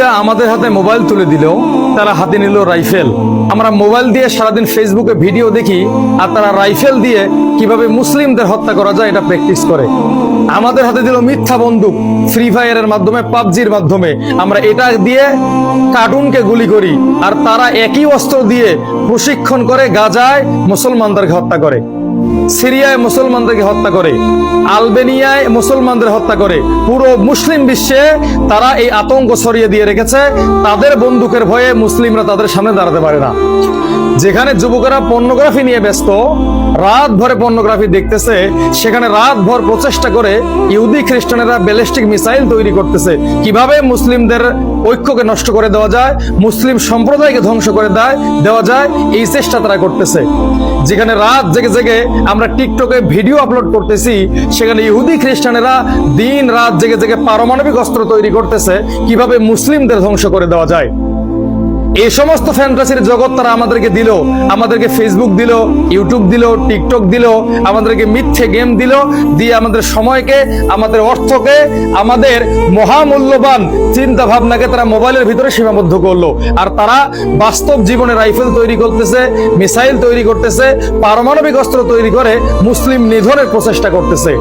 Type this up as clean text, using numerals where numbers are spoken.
ইহুদিরা আমাদের হাতে মোবাইল তুলে দিল, তারা হাতে নিল রাইফেল। আমরা মোবাইল দিয়ে সারাদিন ফেসবুকে ভিডিও দেখি, আর তারা রাইফেল দিয়ে কিভাবে মুসলিমদের হত্যা করা যায় এটা প্র্যাকটিস করে। আমাদের হাতে দিল মিথ্যা বন্দুক, ফ্রি ফায়ারের মাধ্যমে, পাবজির মাধ্যমে। আমরা এটা দিয়ে কার্টুনকে গুলি করি, আর তারা একই অস্ত্র দিয়ে প্রশিক্ষণ করে গাজায় মুসলমানদেরকে হত্যা করে, সিরিয়ায় মুসলমানদেরকে হত্যা করে, আলবেনিয়ায় মুসলমানদের হত্যা করে। পুরো মুসলিম বিশ্বে তারা এই আতঙ্ক ছড়িয়ে দিয়ে রেখেছে। তাদের বন্দুকের ভয়ে মুসলিমরা তাদের সামনে দাঁড়াতে পারে না। যেখানে যুবকেরা পর্নোগ্রাফি নিয়ে ব্যস্ত, রাত ভরে পর্নোগ্রাফি দেখতেছে, সেখানে রাত ভর প্রচেষ্টা করে ইহুদি খ্রিস্টানেরা ব্যালিস্টিক মিসাইল তৈরি করতেছে, কিভাবে মুসলিমদের ঐক্যকে নষ্ট করে দেওয়া যায়, মুসলিম সম্প্রদায়কে ধ্বংস করে দেওয়া যায়, এই চেষ্টা তারা করতেছে। যেখানে রাত জেগে জেগে আমরা টিকটকে ভিডিও আপলোড করতেছি, সেখানে ইহুদি খ্রিস্টানেরা দিন রাত জেগে জেগে পারমাণবিক অস্ত্র তৈরি করতেছে, কিভাবে মুসলিমদের ধ্বংস করে দেওয়া যায়। এই সমস্ত ফ্যান্টাসির জগৎ তারা আমাদেরকে দিল, আমাদেরকে ফেসবুক দিল, ইউটিউব দিল, টিকটক দিল, আমাদেরকে মিথ্যে গেম দিল, দিয়ে আমাদের সময়কে, আমাদের অর্থকে, আমাদের মহামূল্যবান চিন্তা ভাবনাকে তারা মোবাইলের ভিতরে সীমাবদ্ধ করলো। আর তারা বাস্তব জীবনে রাইফেল তৈরি করতেছে, মিসাইল তৈরি করতেছে, পারমাণবিক অস্ত্র তৈরি করে মুসলিম নিধনের প্রচেষ্টা করতেছে।